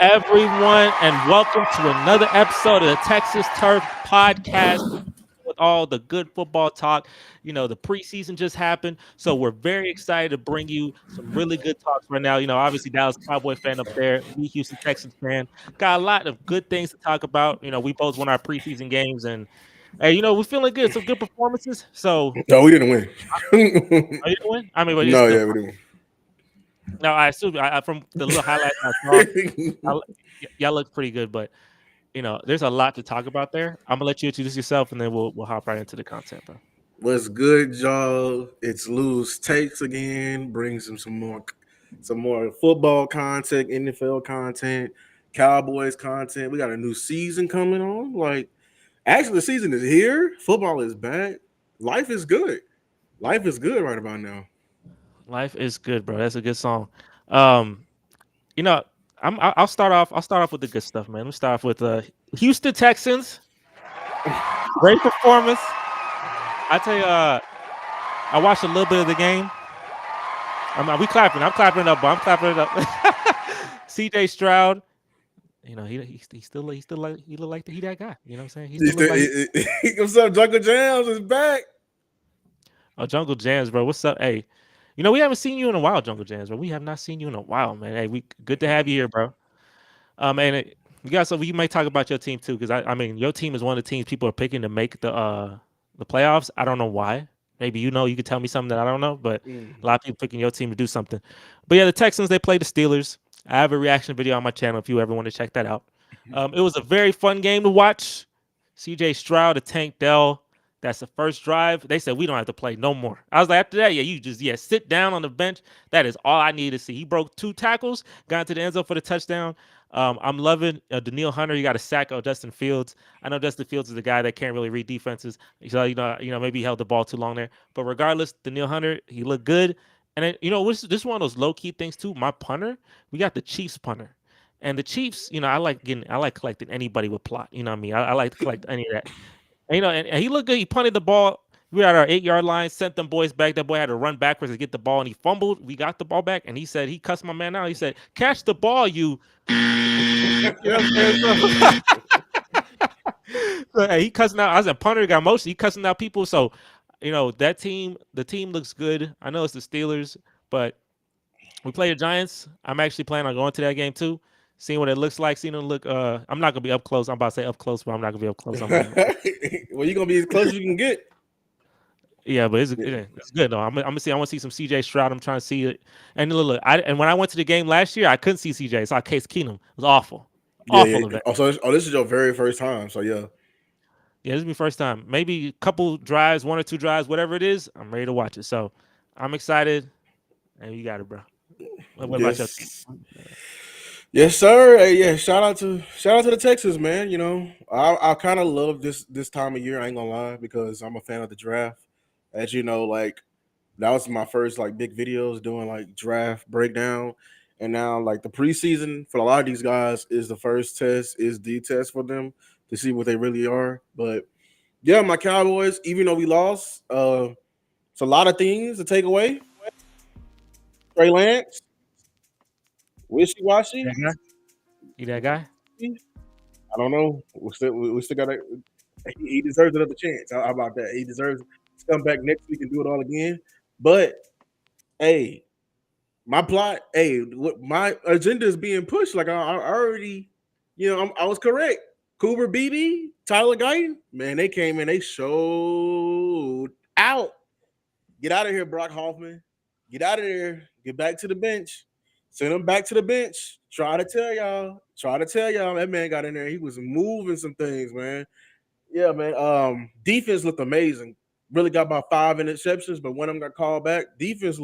everyone, and welcome to another episode of the Texas Turf Podcast with all the good football talk. The preseason just happened, so we're very excited to bring you some really good talks right now. Obviously, Dallas Cowboy fan up there, me, Houston Texans fan, got a lot of good things to talk about. We both won our preseason games, and hey, we're feeling good, some good performances. So, No, we didn't win. are you doing? I mean, but it's No, good. yeah, we didn't. Now, I assume from the little highlights I saw, I, y'all look pretty good, but there's a lot to talk about there. I'm gonna let you introduce yourself, and then we'll hop right into the content, bro. What's good, y'all? It's loose takes again. Brings them some more football content, NFL content, Cowboys content. We got a new season coming on. Actually, the season is here. Football is back. Life is good. Life is good right about now. Life is good, bro. That's a good song. Um, you know, I'll start off. I'll start off with the good stuff, man. Let me start off with Houston Texans. Great performance. I tell you, I watched a little bit of the game. We clapping. I'm clapping it up, but I'm clapping it up. C.J. Stroud. He look like he that guy. You know what I'm saying? He still look like What's up, Jungle Jams is back. Jungle Jams, bro. What's up? Hey, we haven't seen you in a while, Jungle Jams, bro. We have not seen you in a while, man. Hey, we good to have you here, bro. And you guys, so you might talk about your team too, because I mean, your team is one of the teams people are picking to make the playoffs. I don't know why. Maybe you could tell me something that I don't know, but a lot of people picking your team to do something. But yeah, the Texans, they play the Steelers. I have a reaction video on my channel if you ever want to check that out. It was a very fun game to watch. CJ Stroud, a Tank Dell. That's the first drive. They said we don't have to play no more. I was like, after that, you just sit down on the bench. That is all I need to see. He broke 2 tackles, got into the end zone for the touchdown. I'm loving Daniil Hunter. You got a sack of Justin Fields. I know Justin Fields is a guy that can't really read defenses, so maybe he held the ball too long there. But regardless, Daniil Hunter, he looked good. And then this is one of those low key things too. My punter, we got the Chiefs punter. And the Chiefs, I like collecting anybody with plot. You know what I mean? I like to collect any of that. And he looked good. He punted the ball. We were at our 8-yard line, sent them boys back. That boy had to run backwards to get the ball, and he fumbled. We got the ball back, and he said he cussed my man out. He said, "Catch the ball, you." You know what I'm saying? So, hey, he cussing out. I was a punter, got motion. He cussing out people. So, that team, the team looks good. I know it's the Steelers, but we play the Giants. I'm actually planning on going to that game too, seeing what it looks like, seeing it look. I'm not gonna be up close. I'm about to say up close, but I'm not gonna be up close. Well, you're gonna be as close as you can get. Yeah, but it's good though. I'm gonna see. I want to see some CJ Stroud. I'm trying to see it. And look, and when I went to the game last year, I couldn't see CJ. I saw Case Keenum. It was awful, Yeah, awful yeah. event. This is your very first time, so yeah. Yeah, this is my first time. Maybe a couple drives, 1 or 2 drives, whatever it is. I'm ready to watch it. So I'm excited. And you got it, bro. What about your team? Yes, yes, sir. Hey, yeah. Shout out to the Texans, man. I kind of love this time of year. I ain't gonna lie because I'm a fan of the draft. As you know, that was my first big videos doing draft breakdown, and now the preseason for a lot of these guys is the first test, is the test for them to see what they really are. But yeah, my Cowboys, even though we lost, it's a lot of things to take away. Trey Lance, wishy washy. That guy? You that guy? I don't know. We still got to. He deserves another chance. How about that? He deserves to come back next week and do it all again. But hey, my plot. Hey, my agenda is being pushed. I already, I was correct. Cooper Beebe, Tyler Guyton, man, they came in. They showed out. Get out of here, Brock Hoffman. Get out of there. Get back to the bench. Send him back to the bench. Try to tell y'all. Try to tell y'all. That man got in there. He was moving some things, man. Yeah, man. Defense looked amazing. Really got about 5 interceptions, but one of them got called back. Defense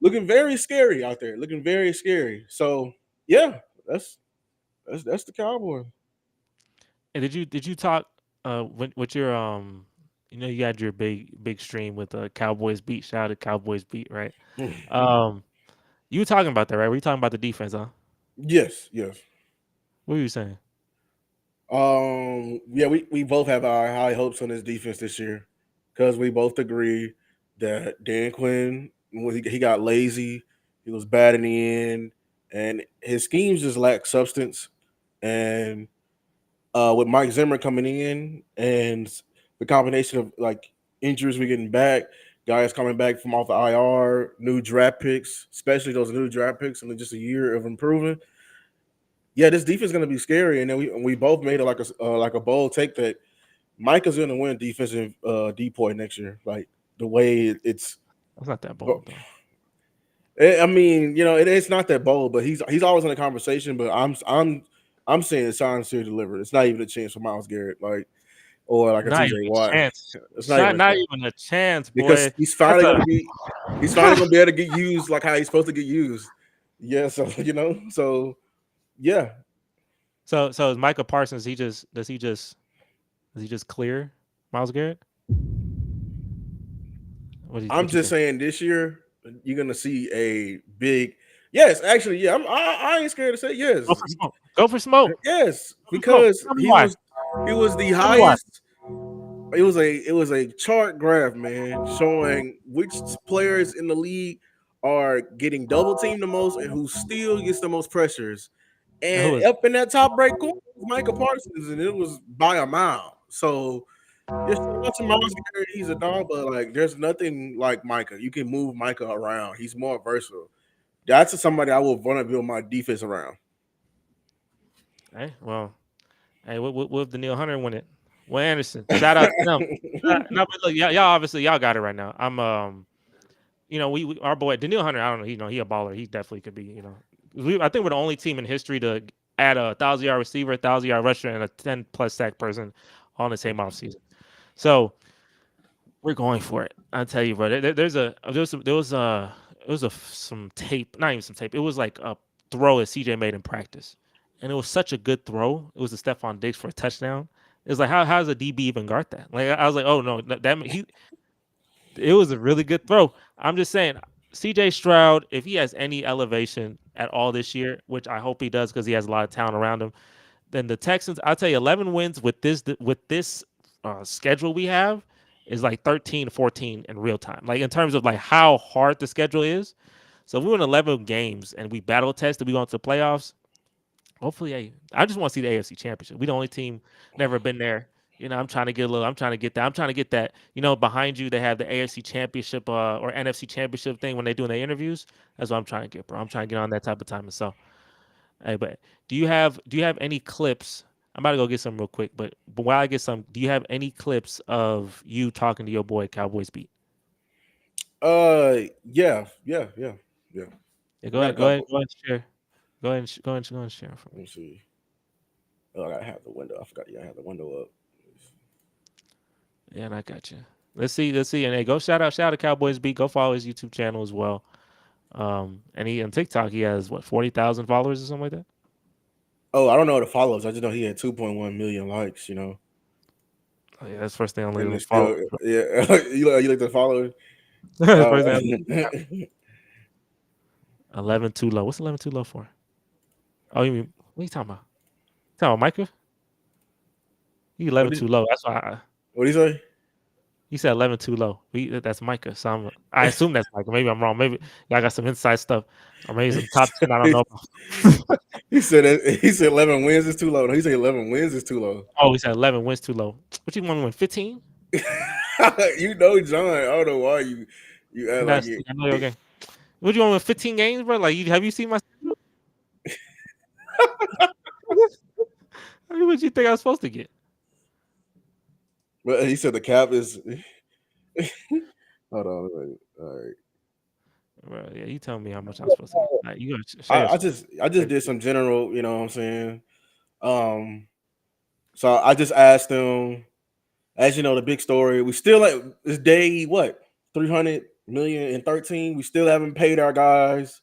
looking very scary out there. Looking very scary. So yeah, that's the Cowboy. And did you talk with your you had your big stream with Cowboys beat, shout out to Cowboys beat, right? Um you were talking about that, right? Were you talking about the defense, huh? Yes, yes. What were you saying? Yeah, we both have our high hopes on his defense this year because we both agree that Dan Quinn he got lazy, he was bad in the end, and his schemes just lack substance. And with Mike Zimmer coming in and the combination of like injuries we're getting back, guys coming back from off the IR, new draft picks, especially those new draft picks, and just a year of improving. Yeah, this defense is going to be scary. And then we both made it like a bold take that Mike is going to win defensive depoy next year. Like the way it's. That's not that bold though. I mean, it's not that bold, but he's always in the conversation. But I'm saying it's signs to deliver. It's not even a chance for Miles Garrett, like or like a Not TJ even a Watt. chance. It's not even Not a not chance even a chance, because boy. That's a he's finally gonna be able to get used like how he's supposed to get used. Yeah, so so yeah. so is Micah Parsons? Does he just clear Miles Garrett? I'm What you just think? saying this year you're gonna see a big yes. Actually, yeah, I ain't scared to say Go yes. for smoke. Go for smoke. Yes, Go for smoke. because Tell me why. he was the Tell me why. highest. It was a chart graph, man, showing which players in the league are getting double teamed the most and who still gets the most pressures. And who And is up in that top break corner was Micah Parsons, and it was by a mile. So you're still watching Miles Garrett, he's a dog, but like there's nothing like Micah. You can move Micah around. He's more versatile. That's somebody I would want to build my defense around. hey? Well, hey, what if Daniil Hunter win it? Will Anderson. Shout out to them. No, but look, y'all obviously y'all got it right now. I'm we our boy Daniil Hunter. I don't know. He a baller. He definitely could be. I think we're the only team in history to add a 1,000-yard receiver, 1,000-yard rusher, and a 10+ sack person all in the same offseason. So we're going for it. I tell you, bro. Some tape, not even some tape. It was like a throw that CJ made in practice, and it was such a good throw. It was a Stephon Diggs for a touchdown. It was like how does a DB even guard that? Like I was like, oh no, it was a really good throw. I'm just saying, CJ Stroud, if he has any elevation at all this year, which I hope he does because he has a lot of talent around him, then the Texans, I'll tell you, 11 wins with this schedule we have is like 13-14 in real time. Like in terms of like how hard the schedule is. So if we win 11 games and we battle tested, we go into the playoffs. Hopefully, hey, I just want to see the AFC Championship. We the only team never been there. I'm trying to get a little. I'm trying to get that. I'm trying to get that. Behind you, they have the AFC Championship or NFC Championship thing when they doing their interviews. That's what I'm trying to get, bro. I'm trying to get on that type of time. And so, hey, but do you have any clips? I'm about to go get some real quick, but while I get some, do you have any clips of you talking to your boy Cowboys beat? Yeah. Yeah, I got a couple. go ahead, and share. Go ahead and share 'em for Let me. me see. Oh, I gotta have the window. I forgot. Yeah, I have the window up. Yeah, and I got you. Let's see, and hey, go shout out Cowboys beat. Go follow his YouTube channel as well. And he on TikTok he has what 40,000 followers or something like that. Oh, I don't know the follows. I just know he had 2.1 million likes. Oh, yeah, that's the first thing on And the it's still, followers. yeah. you like the followers? First thing 11 too low. What's 11 too low for? Oh, you mean what are you talking about? You talking about Micah? He what 11 did too low. That's why what did he say? he said 11 too low. That's Micah. So I assume that's Micah. Maybe I'm wrong. Maybe y'all got some inside stuff, or maybe some top 10. I don't know. He said 11 wins is too low. No, he said 11 wins is too low. Oh, he said 11 wins too low. What you want to win? 15? John. I don't know why you act like That's it. I know your game. What you want to win? 15 games, bro? Like have you seen my? What would you think I was supposed to get? But he said the cap is. Hold on. Wait. All right. Bro, yeah, you tell me how much I'm supposed to get. Like, you gotta share I, I some. just I just did some general. You know what I'm saying. Um. So I just asked them. As you know, the big story. We still at this day what 300 million and 13. We still haven't paid our guys.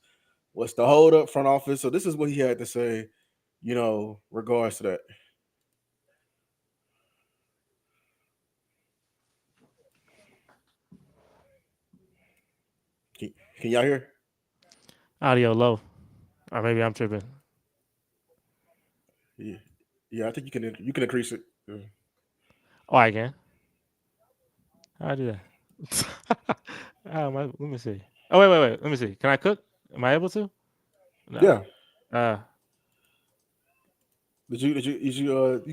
What's the hold up front office? So this is what he had to say. Regards to that. Can, can y'all hear? Audio low, or maybe I'm tripping. Yeah, yeah. I think you can increase it. Yeah. Oh, I can. How I do that? Let me see. Oh wait. Let me see. Can I cook? Am I able to? No. Yeah. Uh, You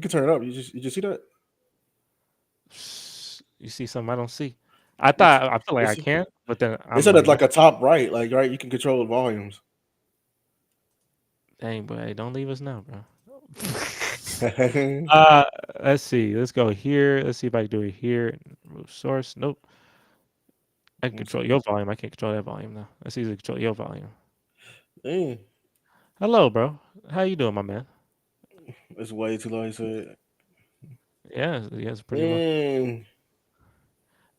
can turn it up. You just see that? you see something I don't see. I It's, thought I feel like I it's can, but then It I'm said it's like, like a top right, like right. You can control the volumes. dang, but hey, don't leave us now, bro. It's uh, let's see. Let's go here. Let's see if I can do it here. Remove source. Nope. I can control your volume. I can't control that volume now. Let's see if I can control your volume. Dang, Hello, bro. How you doing, my man? it's way too low. He said, Yeah, it's pretty low. "Dang."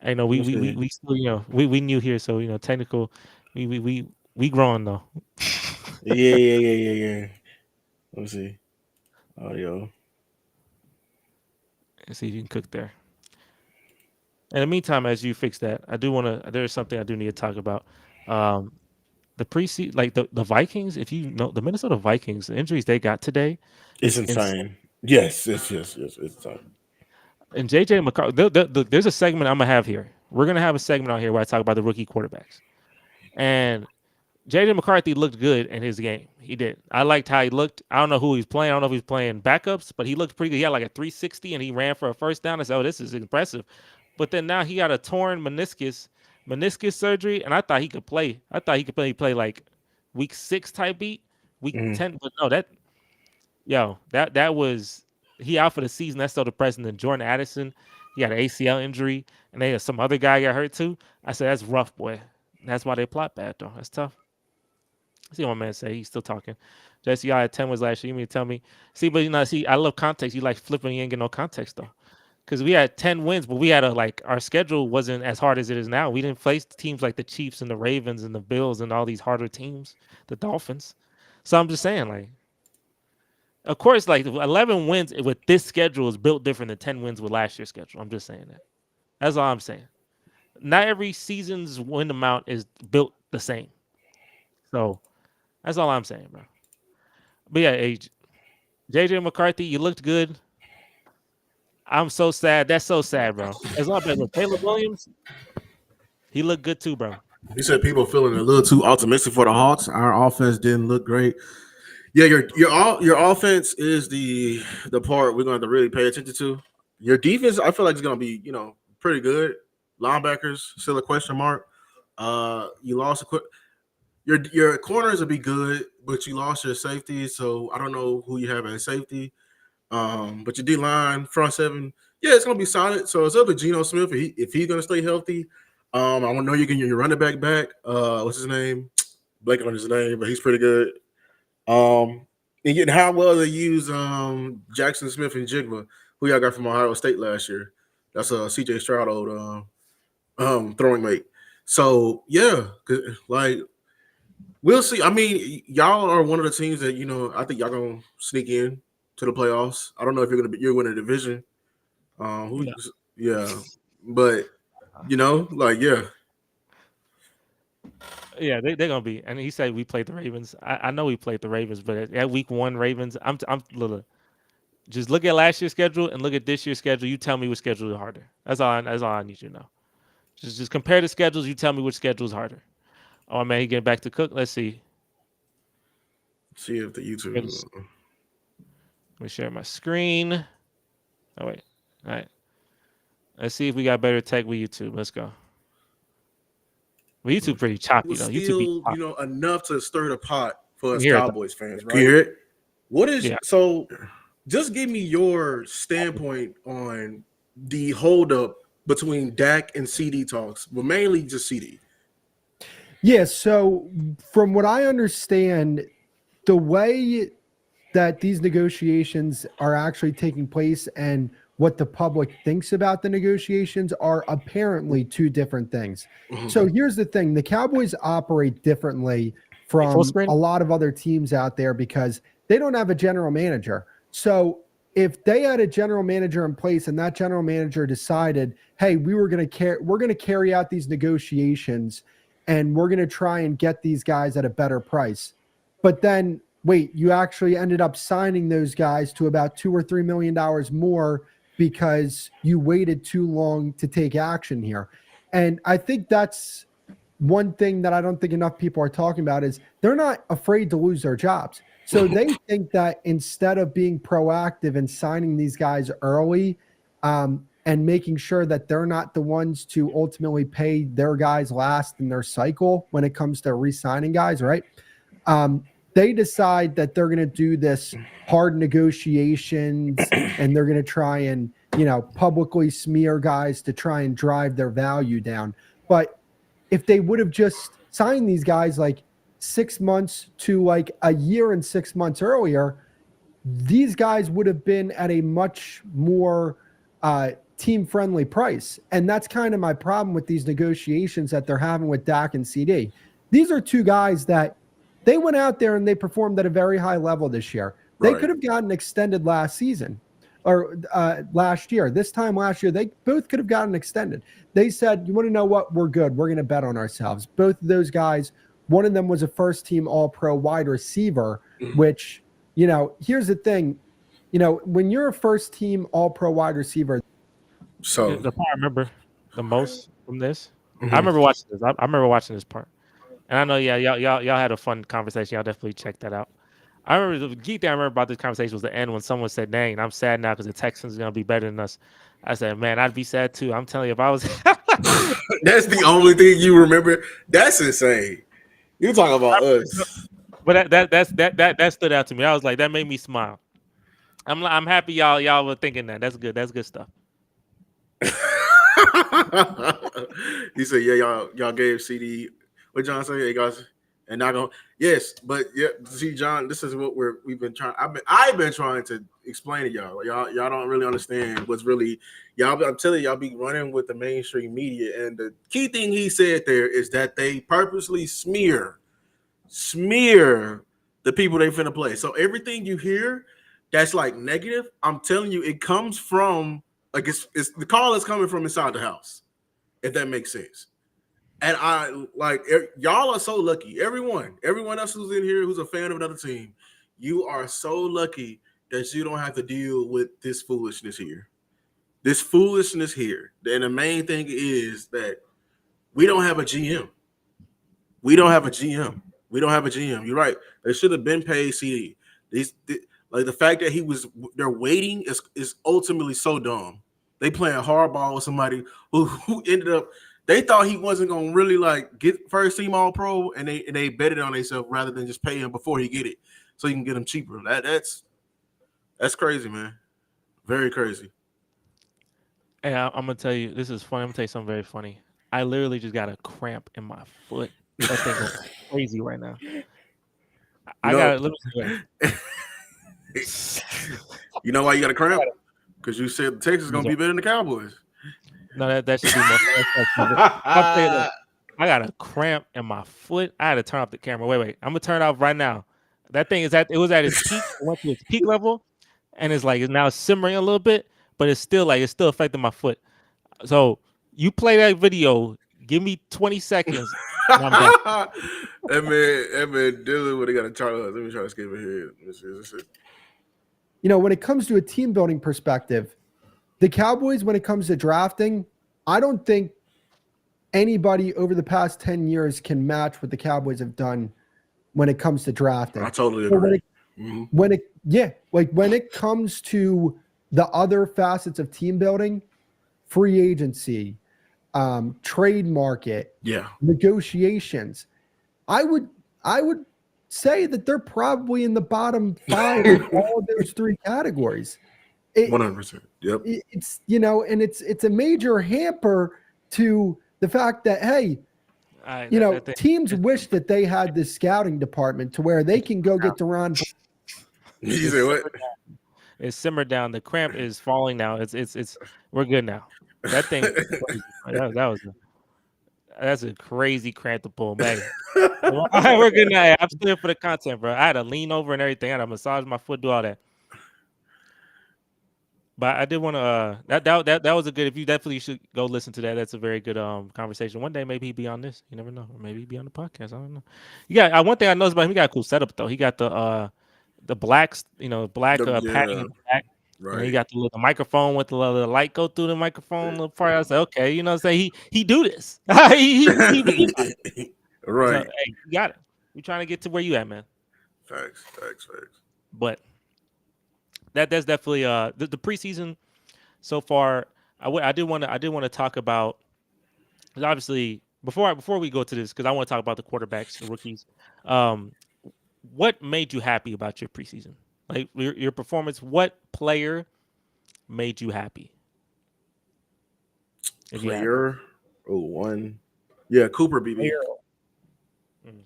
Hey, no, Let we me we we see. we still, we new here, so technical. We growing though. Yeah, yeah, yeah, yeah, yeah. Let me see. Audio. Let's see if you can cook there. In the meantime, as you fix that, I do want to. There's something I do need to talk about. Um, the preseason, like the Vikings. If you know the Minnesota Vikings, the injuries they got today It's is insane. insane. Yes, yes. It's insane. And JJ McCarthy, there's a segment I'm gonna have here. We're gonna have a segment out here where I talk about the rookie quarterbacks. And JJ McCarthy looked good in his game. He did. I liked how he looked. I don't know who he's playing. I don't know if he's playing backups, but he looked pretty good. He had like a 360 and he ran for a first down. I said, oh, this is impressive. But then now he got a torn meniscus surgery, and I thought he could play. I thought he could play like week 6 type beat, week Mhm. 10. But no, that was he out for the season. That's so depressing. Then Jordan Addison, he had an ACL injury, and then some other guy got hurt too. I said, that's rough, boy. That's why they plot bad though. That's tough. See what my man say. He's still talking. Jesse, y'all had 10 wins last year. You mean to tell me? See, but see, I love context. You like flipping, you ain't get no context though. Because we had 10 wins, but we had our schedule wasn't as hard as it is now. We didn't face teams like the Chiefs and the Ravens and the Bills and all these harder teams, the Dolphins. So I'm just saying, like, of course, like 11 wins with this schedule is built different than 10 wins with last year's schedule. I'm just saying that. That's all I'm saying. Not every season's win amount is built the same. So that's all I'm saying, bro. But yeah, JJ McCarthy, you looked good. I'm so sad. That's so sad, bro. As long as Caleb Williams, he looked good too, bro. He said people feeling a little too optimistic for the Hawks. Our offense didn't look great. Yeah, your offense is the part we're going to really pay attention to. Your defense, I feel like it's going to be pretty good. Linebackers still a question mark. You lost your corners will be good, but you lost your safety, so I don't know who you have at safety. But your D line, front seven, yeah, it's gonna be solid. So it's up to Geno Smith if he's gonna stay healthy. I want to know you can your running back. What's his name? Blanking on his name, but he's pretty good. And getting how well they use Jackson Smith and Jigma, who y'all got from Ohio State last year. That's CJ Stroud old throwing mate. So yeah, like we'll see. I mean, y'all are one of the teams that I think y'all gonna sneak in to the playoffs. I don't know if you're winning a division. Who? Yeah. Yeah, but like yeah, Yeah, they're gonna be. And he said we played the Ravens. I know we played the Ravens, but at week 1 Ravens, I'm little. Just look at last year's schedule and look at this year's schedule. You tell me which schedule is harder. That's all I need you to know. Just compare the schedules. You tell me which schedule is harder. Oh man, he getting back to cook. Let's see. see if the Let YouTube. me share my screen. Oh wait. All right. Let's see if we got better tech with YouTube. Let's go. Well, YouTube pretty choppy Was though. YouTube be still choppy. enough to stir the pot for You us hear it though. Cowboys fans, right? Can you hear it? What is Yeah. so? Just give me your standpoint on the holdup between Dak and CD talks, but mainly just CD. Yeah, so from what I understand, the way that these negotiations are actually taking place and what the public thinks about the negotiations are apparently two different things. So here's the thing, the Cowboys operate differently Full from screen. a lot of other teams out there because they don't have a general manager. So if they had a general manager in place and that general manager decided, hey, we're going to carry out these negotiations and we're going to try and get these guys at a better price. But then wait, you actually ended up signing those guys to about $2 or $3 million more because you waited too long to take action here. And I think that's one thing that I don't think enough people are talking about is they're not afraid to lose their jobs. So they think that instead of being proactive and signing these guys early, and making sure that they're not the ones to ultimately pay their guys last in their cycle when it comes to re-signing guys, right? They decide that they're going to do this hard negotiations and they're going to try and, publicly smear guys to try and drive their value down. But if they would have just signed these guys like 6 months to like a year and 6 months earlier, these guys would have been at a much more team-friendly price. And that's kind of my problem with these negotiations that they're having with Dak and CD. These are two guys that they went out there and they performed at a very high level this year. They could have gotten extended last season or last year. This time last year, they both could have gotten extended. They said, you want to know what? We're good. We're going to bet on ourselves. Both of those guys, one of them was a first-team All-Pro wide receiver, which, here's the thing. When you're a first-team All-Pro wide receiver. So the part I remember the most from this, I remember watching this. I remember watching this part. And I know, y'all had a fun conversation. Y'all definitely check that out. I remember the key thing I remember about this conversation was the end when someone said, "Dang, I'm sad now because the Texans are gonna be better than us." I said, "Man, I'd be sad too." I'm telling you, if I was, that's the only thing you remember. That's insane. You talking about us? But that stood out to me. I was like, that made me smile. I'm happy y'all were thinking that. That's good. That's good stuff. He said, "Yeah, y'all gave CD." What John said, "Hey guys," and not gonna. Yes, but yeah. See, John, this is what we've been trying. I've been trying to explain to y'all. Y'all don't really understand what's really y'all. I'm telling y'all, be running with the mainstream media, and the key thing he said there is that they purposely smear the people they finna play. So everything you hear that's like negative, I'm telling you, it comes from like it's the call is coming from inside the house, if that makes sense. And I like y'all are so lucky. Everyone else who's in here who's a fan of another team, you are so lucky that you don't have to deal with this foolishness here. This foolishness here. And the main thing is that we don't have a GM. We don't have a GM. You're right. They should have been paid CD. Like the fact that they're waiting is ultimately so dumb. They playing hardball with somebody who ended up. They thought he wasn't gonna really like get first team All Pro, and they betted on themselves rather than just pay him before he get it, so you can get him cheaper. That's crazy, man. Very crazy. Hey, I'm gonna tell you, this is funny. I'm gonna tell you something very funny. I literally just got a cramp in my foot. That thing is crazy right now. I got it. You know why you got a cramp? Because you said the Texans is gonna be better than the Cowboys. No, that should be more. I got a cramp in my foot. I had to turn off the camera. Wait. I'm gonna turn it off right now. That thing it was at its peak. It went to its peak level, and it's now simmering a little bit, but it's still affecting my foot. So you play that video. Give me 20 seconds. That man dealing with it got a chart. Let me try to skip it here. When it comes to a team building perspective, the Cowboys, when it comes to drafting, I don't think anybody over the past 10 years can match what the Cowboys have done when it comes to drafting. I totally agree. When it comes to the other facets of team building, free agency, trade market, negotiations, I would say that they're probably in the bottom 5 of all of those 3 categories. 100%. Yep. It's and it's a major hamper to the fact that teams wish that they had this scouting department to where they can go get Deron. You say what? It's simmered down. The cramp is falling now. It's we're good now. That thing that's a crazy cramp to pull, man. We're good now. I'm still here for the content, bro. I had to lean over and everything. I had to massage my foot, do all that. But I did want to that was a good. If you definitely should go listen to that. That's a very good conversation. One day maybe he'd be on this. You never know, or maybe he'd be on the podcast. I don't know. Yeah, one thing I noticed about him, he got a cool setup though. He got the blacks, black padding in the back. Right. And he got the microphone with the light go through the microphone. Little part. I said, okay, you know what I'm saying? He do this. he right. So, hey, you got it. We trying to get to where you at, man. Facts. But that's definitely the preseason so far. I did want to talk about, 'cause obviously before we go to this, because I want to talk about the quarterbacks, the rookies. Um, what made you happy about your preseason? Like your performance. What player made you happy? If you have one. Player, one. Yeah, Cooper beat me Mm.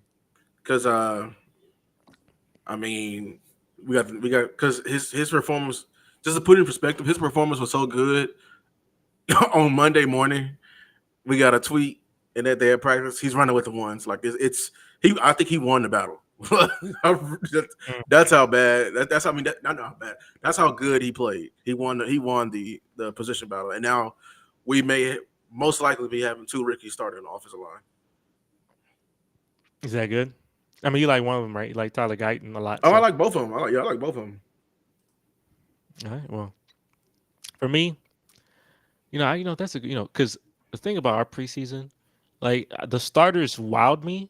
because I mean, we got because his performance. Just to put it in perspective, his performance was so good on Monday morning. We got a tweet and that day at practice, he's running with the ones. Like it's he. I think he won the battle. That's how bad. That's I mean, not how bad. That's how good he played. He won. He won the position battle, and now we may most likely be having two rookies starting on the offensive line. Is that good? I mean, you like one of them, right? You like Tyler Guyton a lot. Oh, I So, like both of them. I like both of them. all right. Well, for me, that's because the thing about our preseason, like the starters wowed me,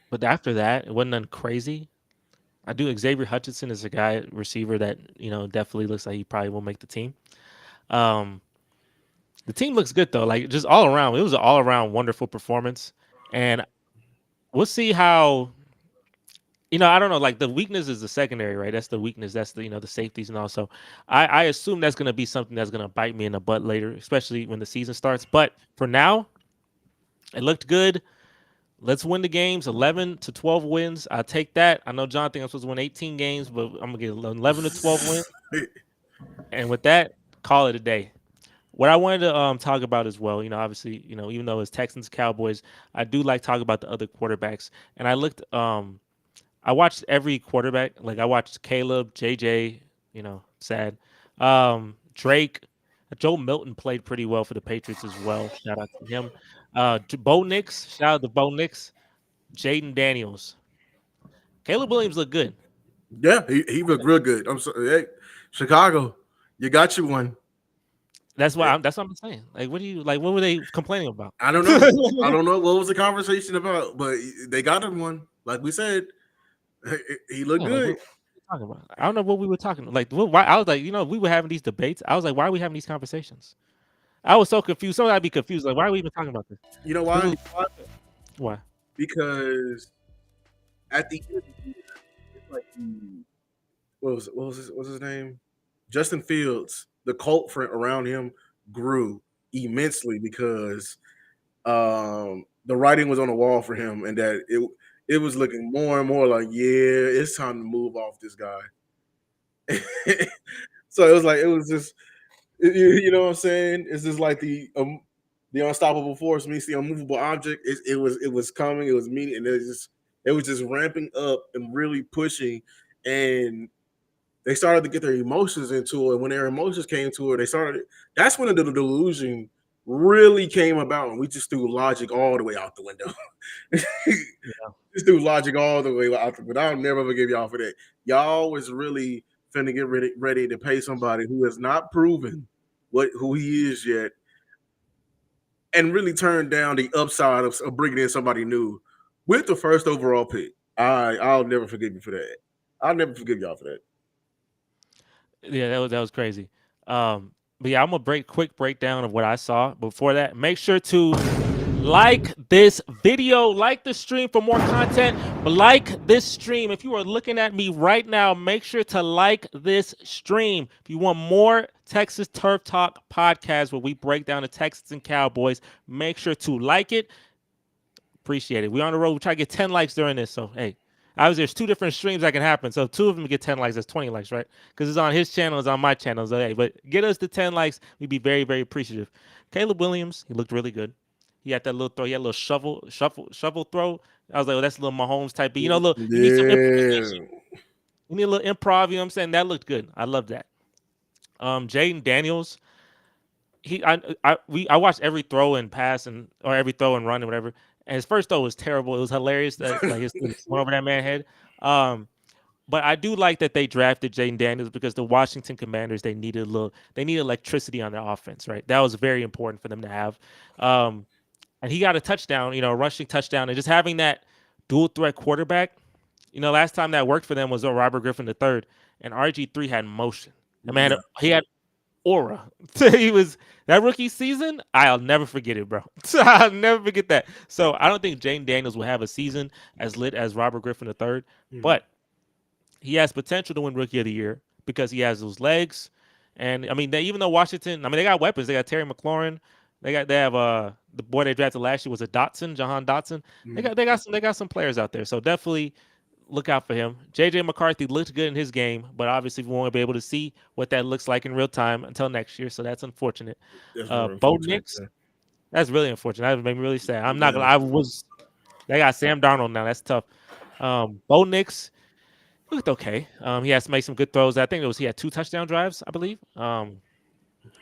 but after that, it wasn't nothing crazy. I do. Xavier Hutchinson is a guy receiver that definitely looks like he probably will make the team. Um, the team looks good though. Like just all around, it was an all around wonderful performance, and we'll see how. I don't know. Like the weakness is the secondary, right? That's the weakness. That's the safeties and all. So I assume that's going to be something that's going to bite me in the butt later, especially when the season starts. But for now, it looked good. Let's win the games, 11 to 12 wins. I'll take that. I know John thinks I'm supposed to win 18 games, but I'm gonna get 11 to 12 wins. And with that, call it a day. What I wanted to talk about as well, obviously, even though it's Texans Cowboys, I do like talk about the other quarterbacks. And I watched every quarterback. Like I watched Caleb, JJ, sad. Drake, Joe Milton played pretty well for the Patriots as well. Shout out to him. Bo Nix, shout out to Bo Nix. Jaden Daniels. Caleb Williams looked good. Yeah, he looked real good. I'm sorry, hey, Chicago, you got you one. That's what I'm saying. Like, what do you like? What were they complaining about? I don't know. I don't know what was the conversation about, but they got him one. Like we said, he looked Yeah, like good. what are we talking about? I don't know what we were talking. Like, why? I was like, we were having these debates. I was like, why are we having these conversations? I was so confused. Sometimes I'd be confused. Like, why are we even talking about this? You know Who why? do why? Because at the end of the year, it's like what's his name? Justin Fields. The cult for around him grew immensely because the writing was on the wall for him, and that it was looking more and more like, yeah, it's time to move off this guy. So it was just you know what I'm saying? It's just like the unstoppable force meets the unmovable object. It was coming, it was meeting, and it was just ramping up and really pushing, and they started to get their emotions into it. When their emotions came to it, that's when the delusion really came about, and we just threw logic all the way out the window. Yeah. Just threw logic all the way out the window. I'll never forgive y'all for that. Y'all was really finna get ready to pay somebody who has not proven who he is yet, and really turn down the upside of bringing in somebody new with the first overall pick. I'll never forgive you for that. I'll never forgive y'all for that. Yeah, that was crazy. But yeah, I'm gonna quick breakdown of what I saw. Before that, make sure to like this video, like the stream for more content. But like this stream, if you are looking at me right now, make sure to like this stream. If you want more Texas Turf Talk podcast where we break down the Texans and Cowboys, make sure to like it. Appreciate it. We're on the road. We try to get 10 likes during this. So hey, obviously there's two different streams that can happen. So two of them get 10 likes. That's 20 likes, right? Because it's on his channel, it's on my channel. So hey, but get us to 10 likes. We'd be very, very appreciative. Caleb Williams, he looked really good. He had that little throw. He had a little shovel throw. I was like, oh, that's a little Mahomes type. But look, you need some improvisation. Yeah. You need a little improv. You know what I'm saying? That looked good. I love that. Jaden Daniels, I watched every throw and pass or every throw and run and whatever. And his first throw was terrible. It was hilarious that like his went over that man's head. But I do like that they drafted Jaden Daniels because the Washington Commanders they needed electricity on their offense, right? That was very important for them to have. And he got a touchdown, a rushing touchdown, and just having that dual threat quarterback Last time that worked for them was Robert Griffin III, and RG3 had motion. I mean, Yeah. he had aura. He was that rookie season. I'll never forget it, bro. I'll never forget that. So I don't think Jane Daniels will have a season as lit as Robert Griffin III, but he has potential to win Rookie of the Year because he has those legs. And I mean, even though Washington, I mean, they got weapons. They got Terry McLaurin. They have the boy they drafted last year was a Dotson, Jahan Dotson. They got some players out there. So definitely look out for him. JJ McCarthy looked good in his game, but obviously we won't be able to see what that looks like in real time until next year. So that's unfortunate. That's very Bo unfortunate. Nix, that's really unfortunate. That made me really sad. I'm not Yeah. gonna. They got Sam Darnold now. That's tough. Bo Nix looked okay. He has to make some good throws. I think he had 2 touchdown drives, I believe. It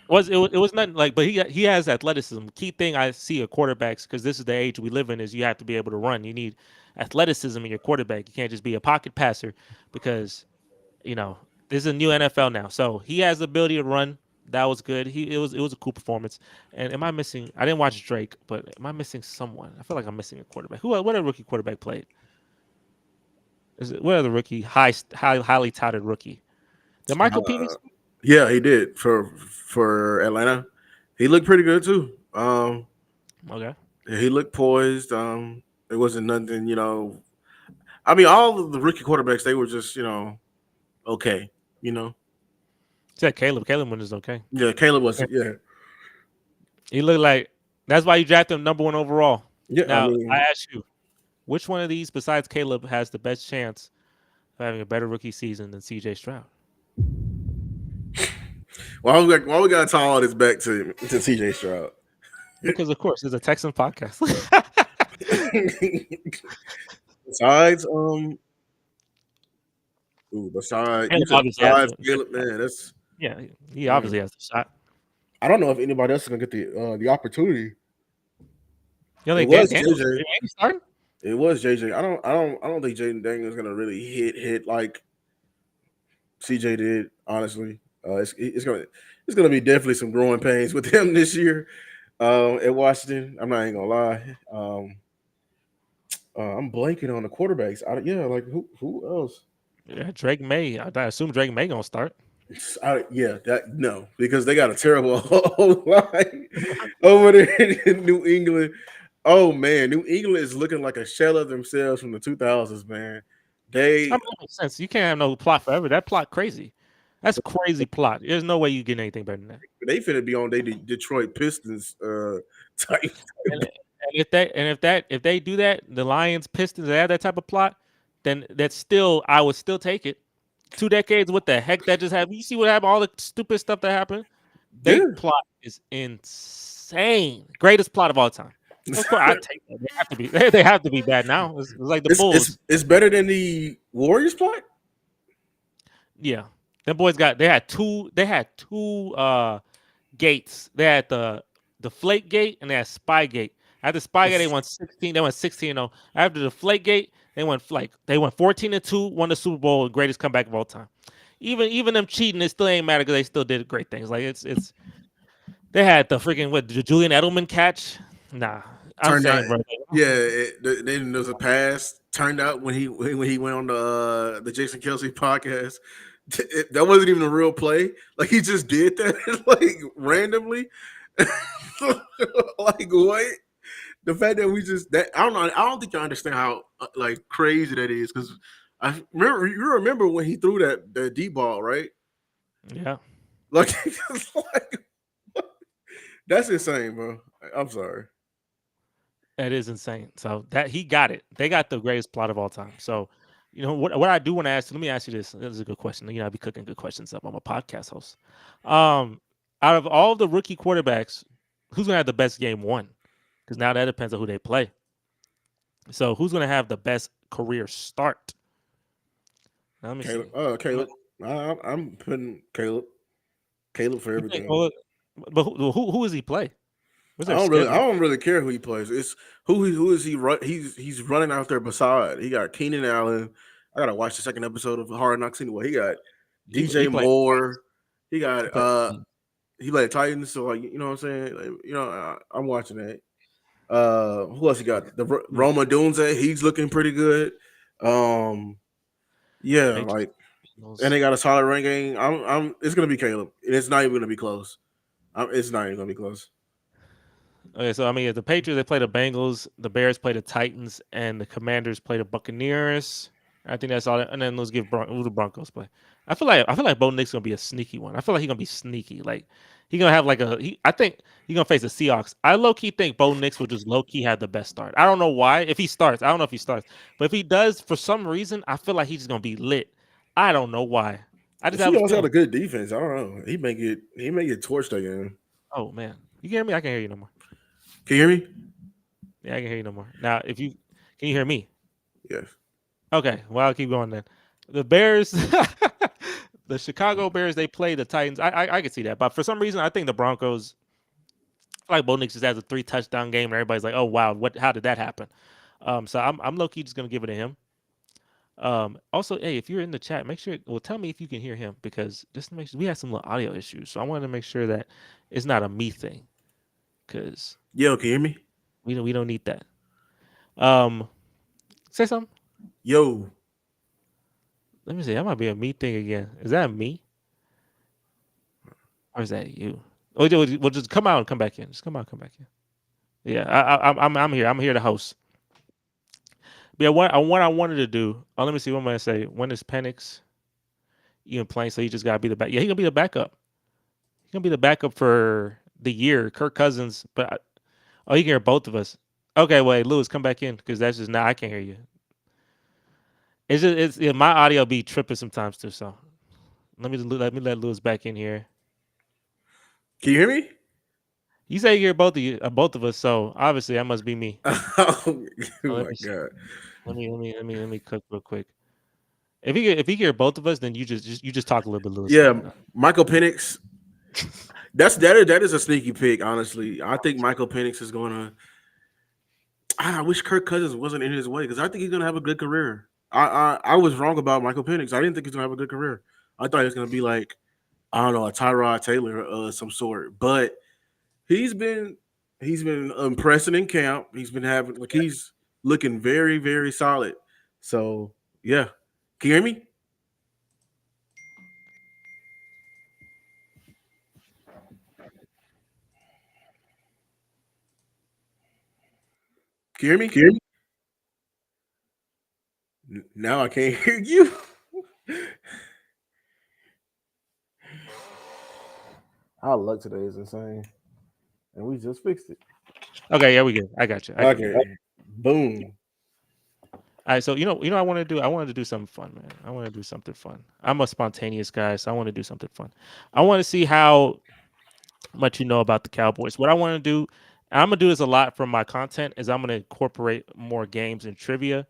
was nothing like, but he has athleticism. Key thing I see of quarterbacks, because this is the age we live in, is you have to be able to run. You need athleticism in your quarterback. You can't just be a pocket passer, because this is a new NFL now. So he has the ability to run. That was good. It was a cool performance. And am I missing? I didn't watch Drake, but am I missing someone? I feel like I'm missing a quarterback. What a rookie quarterback played? What other rookie highly touted rookie? Did Michael Penix? Yeah, he did for Atlanta. He looked pretty good too. Okay. He looked poised. It wasn't nothing, I mean, all of the rookie quarterbacks, they were just, okay, Said Caleb. Caleb was okay. Yeah, Caleb was, yeah. He looked like that's why you drafted him number 1 overall. Yeah, Now I ask you, which one of these besides Caleb has the best chance of having a better rookie season than CJ Stroud? why we gotta tie all this back to CJ Stroud? Because of course it's a Texan podcast. Besides, Caleb, man, that's he obviously has the shot. I don't know if anybody else is gonna get the opportunity. It was Daniels, JJ. It was JJ. I don't think Jaden Daniels is gonna really hit like CJ did. Honestly, it's gonna be definitely some growing pains with him this year at Washington. I'm not even gonna lie. I'm blanking on the quarterbacks. Like who else? Yeah, Drake May. I assume Drake May gonna start. No, because they got a terrible line over there in New England. Oh man, New England is looking like a shell of themselves from the 2000s, man. That makes sense. You can't have no plot forever. That plot crazy. That's crazy plot. There's no way you get anything better than that. They finna be on their Detroit Pistons type. If they do that, the Lions, Pistons, they have that type of plot, then I would still take it. 2 decades, what the heck that just happened? You see what happened? All the stupid stuff that happened. Their plot is insane. Greatest plot of all time. Of course, I take that. They have to be. They have to be bad now. It's like the Bulls. It's better than the Warriors plot. Yeah, them boys They had two gates. They had the Flake Gate and they had Spy Gate. After Spy Gate, they won 16. They went 16-0. After the Flake Gate, they went 14-2, won the Super Bowl, greatest comeback of all time. Even them cheating, it still ain't matter because they still did great things. Like it's they had the freaking the Julian Edelman catch. Nah, I'm saying, bro. Then there was a pass. Turned out when he went on the Jason Kelsey podcast, that wasn't even a real play. Like he just did that like randomly. Like what? The fact that I don't know. I don't think you understand how like crazy that is because you remember when he threw that deep ball, right? Yeah. Like that's insane, bro. I'm sorry. That is insane. So that he got it. They got the greatest plot of all time. So, what I do want to ask. Let me ask you this. This is a good question. I be cooking good questions up. I'm a podcast host. Out of all the rookie quarterbacks, who's gonna have the best game 1? Because now that depends on who they play. So who's gonna have the best career start? Now, let me see. Caleb. I'm putting Caleb for everything. But who does he play? I don't really care who he plays. It's who is he? He's running out there beside. He got Keenan Allen. I gotta watch the second episode of Hard Knocks anyway. He got DJ Moore. He got he played Titans. So like you know what I'm saying. Like, I'm watching that. Who else he got? The Roma Dunze. He's looking pretty good. Yeah, Patriots, like, and Bengals. they got a solid run game. It's gonna be Caleb. It's not even gonna be close. It's not even gonna be close. Okay, so I mean, the Patriots they play the Bengals, the Bears play the Titans, and the Commanders play the Buccaneers. I think that's all. And then let's give who the Broncos play. I feel like Bo Nick's gonna be a sneaky one. I feel like he's gonna be sneaky. Like he's gonna have like I think he's gonna face the Seahawks. I low key think Bo Nix will just low key have the best start. I don't know why. If he starts, I don't know if he starts, but if he does, for some reason, I feel like he's just gonna be lit. I don't know why. I The just have a Seahawks got feeling. a good defense. I don't know. He may get torched again. Oh man, you can hear me? I can hear you no more. Can you hear me? Yeah, I can hear you no more. Now, can you hear me? Yes. Okay, well I'll keep going then. The Bears, the Chicago Bears, they play the Titans. I can see that, but for some reason I think the Broncos. I feel like Bo Nix just has a 3 touchdown game, and everybody's like, "Oh wow, what? How did that happen?" So I'm low key just gonna give it to him. Also, hey, if you're in the chat, make sure. Well, tell me if you can hear him because just to make sure we have some little audio issues. So I wanted to make sure that it's not a me thing because Yo, can you hear me? we don't need that. Um, say something. Yo. Let me see. That might be a me thing again. Is that me? Or is that you? Oh, well, just come out and come back in. Just come out, and come back in. Yeah, I'm here. I'm here to host. But yeah, what I wanted to do. Oh, let me see. What am I gonna say? When is Penix even playing? So he just gotta be the back. Yeah, he gonna be the backup. He's gonna be the backup for the year. Kirk Cousins. Oh, you can hear both of us. Okay, wait, Lewis, come back in because that's just now I can't hear you. My audio be tripping sometimes too. So let Lewis back in here. Can you hear me? You say you hear both of us, so obviously that must be me. Oh Let my me see. god. Let me cook real quick. If you hear both of us, then you just talk a little bit, Lewis. Yeah, Michael Penix. That is a sneaky pick, honestly. I think Michael Penix is gonna. I wish Kirk Cousins wasn't in his way because I think he's gonna have a good career. I was wrong about Michael Penix. I didn't think he's gonna have a good career. I thought he was gonna be like, I don't know, a Tyrod Taylor some sort. But he's been impressing in camp. He's been having he's looking very, very solid. So yeah. Can you hear me? Can you hear me? Can you hear me? Now I can't hear you. Our luck today is insane. And we just fixed it. Okay, yeah, we good. I got you. Okay. Boom. All right, so I want to do. I wanted to do something fun, man. I want to do something fun. I'm a spontaneous guy, so I want to do something fun. I want to see how much you know about the Cowboys. What I want to do, and I'm gonna do this a lot from my content, is I'm gonna incorporate more games and trivia,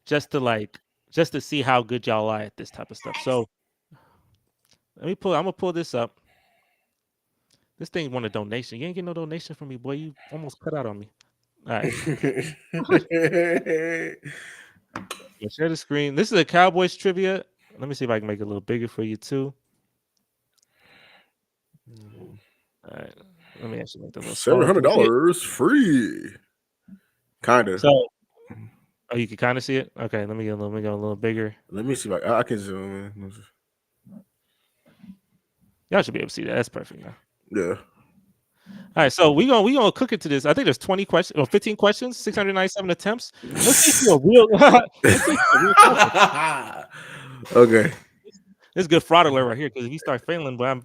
just to see how good y'all are at this type of stuff. So I'm gonna pull this up. This thing want a donation. You ain't getting no donation from me, boy. You almost cut out on me. All right. Yeah, share the screen. This is a Cowboys trivia. Let me see if I can make it a little bigger for you too. All right. Let me actually make it a little smaller. $700 free. Kinda. So, oh, you can kind of see it. Okay, let me go a little bigger. Let me see if I can zoom in. Y'all should be able to see that. That's perfect now. Yeah. All right, so we gonna cook it to this. I think there's 20 questions or 15 questions, 697 attempts. Let's see if you're a real. Let's see if you're a real person. Okay. This is good fraud alert right here because if you start failing, but I'm.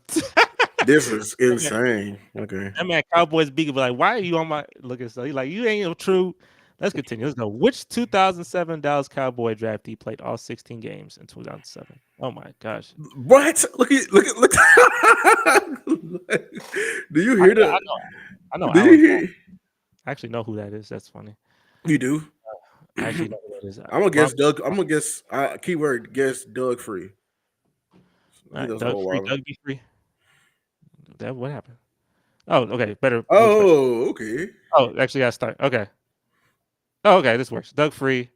This is insane. Okay. That man Cowboys beat be like, why are you on my look at stuff? He's like, you ain't no true. Let's continue. Let's go. Which 2007 Dallas Cowboy draftee played all 16 games in 2007? Oh my gosh. What? Look. Do you hear that? I know. Do you hear? I actually know who that is. That's funny. You do? I actually know who that is. I'm gonna guess Doug. I'm gonna guess keyword guess Doug Free. All right, Doug be free. That what happened? Oh, okay. Better. Oh, okay. Oh, actually, gotta start. Okay. Oh, okay. This works. Doug Free.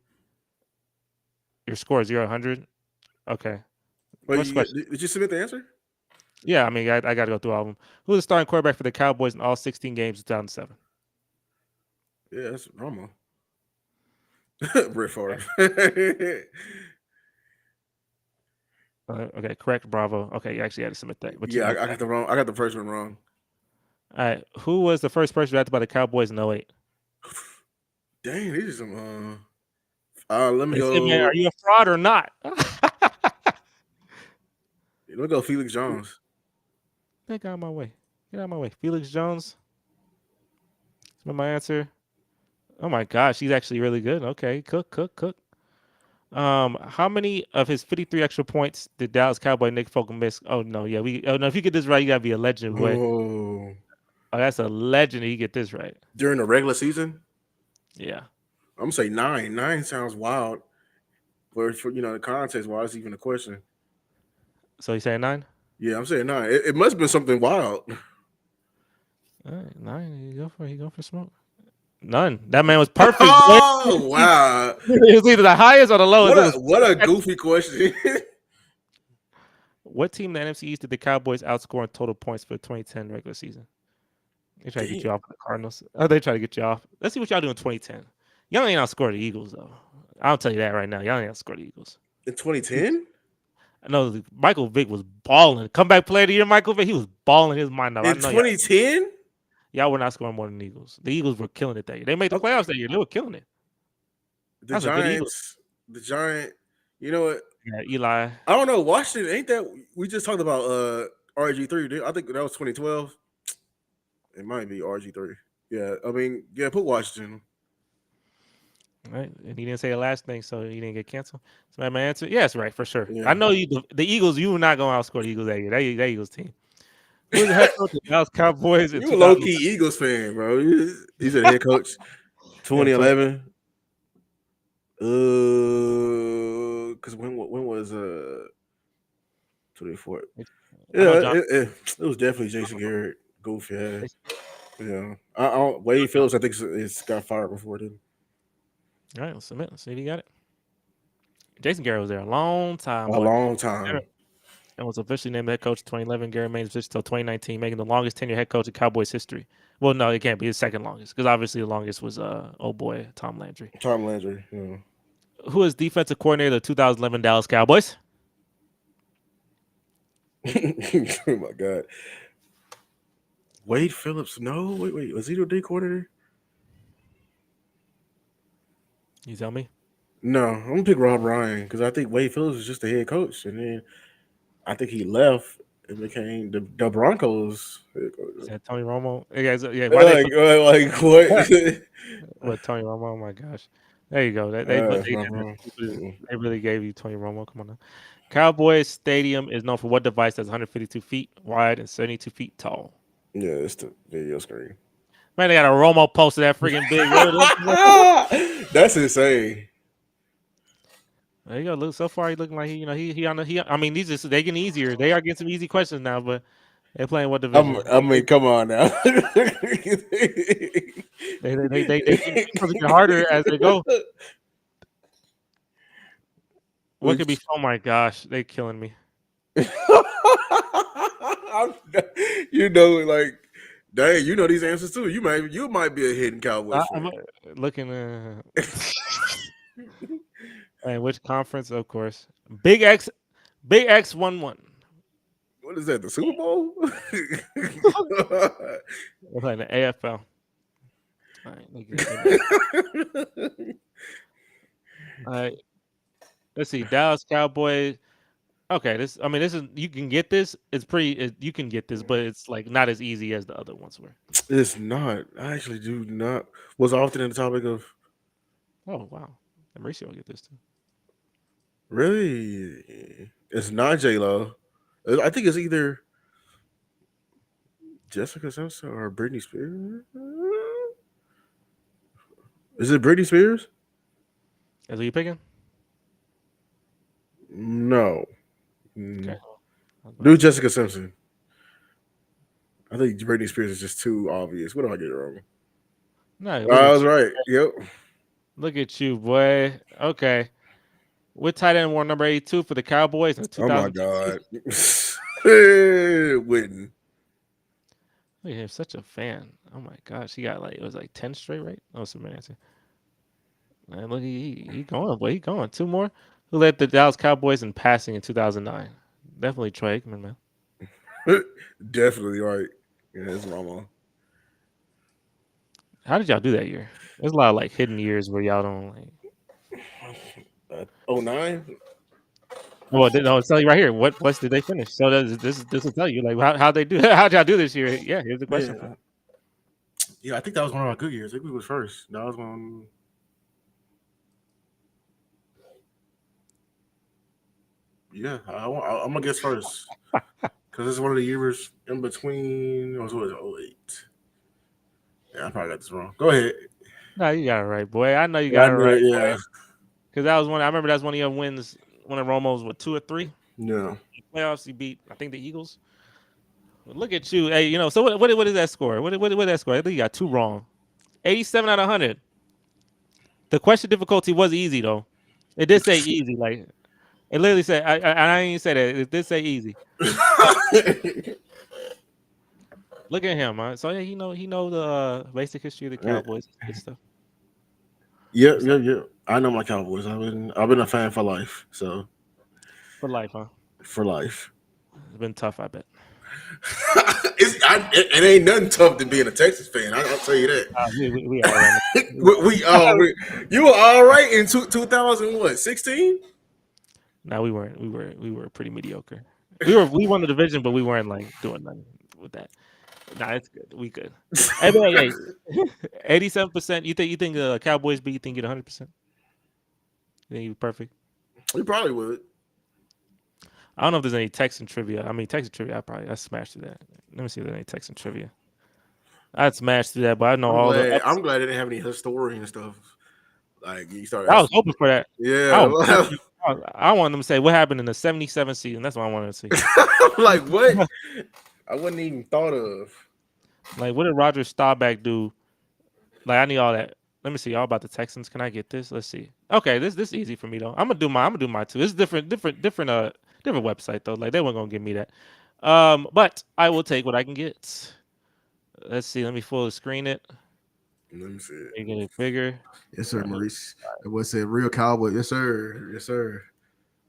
Your score is 0-100. Okay. Wait, did you submit the answer? Yeah, I mean, I got to go through all of them. Who was the starting quarterback for the Cowboys in all 16 games in 2007? Yeah, that's normal. Brett Favre. Okay, correct. Bravo. Okay, you actually had to submit that, but you Yeah, got I that. got the wrong. I got the first one wrong. All right. Who was the first person drafted by the Cowboys in 08? Dang, these are some. Let me They said, man, go. are you a fraud or not? Let me go. Felix Jones. Get out of my way. Get out of my way. Felix Jones. Is my answer? Oh my gosh, he's actually really good. Okay, cook. How many of his 53 extra points did Dallas Cowboy Nick Folk miss? Oh no, yeah, oh no, if you get this right, you gotta be a legend, boy. Oh, Oh, that's a legend if you get this right. during the regular season, Yeah. I'm gonna say 9. 9 sounds wild. For the context, why is even a question? So you saying 9? Yeah, I'm saying 9. It must have been something wild. All right, 9. You go for smoke. None. That man was perfect, boy. Oh wow! It was either the highest or the lowest. It was What a goofy question. what team in the NFC East did the Cowboys outscore in total points for the 2010 regular season? They try to get Damn. you off the Cardinals. Oh, they try to get you off. Let's see what y'all do in 2010. Y'all ain't outscored the Eagles though. I'll tell you that right now. Y'all ain't outscored the Eagles. In 2010? I know Michael Vick was balling. Comeback player of the year, Michael Vick. He was balling his mind out. I In know 2010? y'all were not scoring more than the Eagles. The Eagles were killing it that year. They made the Okay. playoffs that year. They were killing it. The That's a good Eagles. Giants. The Giant. You know what? Yeah, Eli. I don't know. Washington ain't that? We just talked about RG3. I think that was 2012. It might be RG3. Yeah, I mean, yeah, put Washington. Right, and he didn't say the last thing, so he didn't get canceled. So that my answer. Yes, right, for sure. Yeah. I know you. The Eagles. You were not going to outscore the Eagles that year. That Eagles team. Who was the head coach of the Dallas Cowboys in You a low 2011? key Eagles fan, bro. He's a head coach. Yeah, 2011. Because when was 24? I know Yeah, John. it was definitely Jason Garrett. Goofy ass. Yeah. I don't, Wade Phillips, I think it's got fired before then. All right, let's submit. Let's see if you got it. Jason Garrett was there a long time, A boy, long time. and was officially named head coach in 2011. Garrett remained in position until 2019, making the longest tenure head coach in Cowboys history. Well, no, it can't be his second longest because obviously the longest was old boy Tom Landry. Tom Landry. Yeah. Who is defensive coordinator of the 2011 Dallas Cowboys? Oh my God. Wade Phillips. No, wait. Was he the D coordinator? You tell me. No, I'm gonna pick Rob Ryan because I think Wade Phillips was just the head coach, and then I think he left and became the Broncos head coach. Is that Tony Romo? Yeah. Why they Like what? with Tony Romo? Oh my gosh. There you go. That's my wrong. They really gave you Tony Romo. Come on now. Cowboys Stadium is known for what device that's 152 feet wide and 72 feet tall? Yeah, it's the video screen. Man, they got a Romo poster that freaking big. That's insane. There you go. Look, so far he looking like he on the he. I mean, these are they getting easier. They are getting some easy questions now, but they're playing what division? I mean, come on now. They get harder as they go. What could be? Oh my gosh, they killing me. Like, dang, you know these answers too. You might be a hidden Cowboys fan. I'm looking. And which conference? Of course, Big X 1-1. What is that? The Super Bowl? We're playing the AFL. All right, let's see. Dallas Cowboys. Okay, this is you can get this. You can get this, but it's like not as easy as the other ones were. It's not. I actually do not. Was often in the topic of. Oh wow, Mauricio will get this too. Really, it's not J-Lo. I think it's either Jessica Simpson or Britney Spears. Is it Britney Spears? Is who you picking? No. Okay. Do Jessica Simpson. I think Britney Spears is just too obvious. What do I get wrong? No, I was right. Yep. Look at you, boy. Okay. What tight end wore number 82 for the Cowboys in 2000? Oh my God. Witten. Look at him, such a fan. Oh my gosh. He got it was like 10 straight, right? Oh, some answer. Man, look, he going, boy. He going. Two more. Who led the Dallas Cowboys in passing in 2009? Definitely Troy Aikman, man. Definitely right. Yeah, that's mama. How did y'all do that year? There's a lot of like hidden years where y'all don't like. 09? Well, no, it's telling you right here. What place did they finish? So this will tell you like how they do. How'd y'all do this year? Yeah, here's the question. Man, yeah, I think that was one of our good years. I think we was first. That was one. Yeah, I'm gonna guess first because it's one of the years in between. What was it? 08. Yeah, I probably got this wrong. Go ahead. No, you got it right, boy. I know you Yeah, I got it knew right, it. Yeah, because that was one. I remember that's one of your wins. One of Romo's what 2 or 3 yeah. playoffs. He beat I think the Eagles. Look at you. Hey, so what is that score? What is that score? I think you got 2 wrong. 87 out of 100. The question difficulty was easy though. It did say easy. Like it literally said. I didn't even say that. It did say easy. Look at him, man. So yeah, he know the basic history of the Cowboys. Good stuff. Yeah. I know my Cowboys. I've been a fan for life. So For life, huh? for life. It's been tough, I bet. It ain't nothing tough than being a Texas fan. I'll tell you that. We all right. You were all right in 2016. No, we weren't. We were pretty mediocre. We won the division, but we weren't like doing nothing with that. Nah, it's good. We good. Hey, man, hey, 87%. You think the Cowboys beat? You think get 100%? You think you perfect? We probably would. I don't know if there's any Texan trivia. I mean, Texan trivia. I smashed through that. Let me see if there's any Texan trivia. I'd smash through that, but I know all the. I'm glad they didn't have any historian stuff. Like you started. I was hoping for that. Yeah. I wanted them to say what happened in the 77 season. That's what I wanted to see. Like what? I wouldn't even thought of. Like, what did Roger Staubach do? Like, I need all that. Let me see. Y'all about the Texans. Can I get this? Let's see. Okay, this is easy for me though. I'm gonna do mine too. It's different website though. Like they weren't gonna give me that. But I will take what I can get. Let's see. Let me full screen it. Let me see. You get it bigger. Yes, sir, Maurice. It was a real cowboy. Yes, sir. Yes, sir.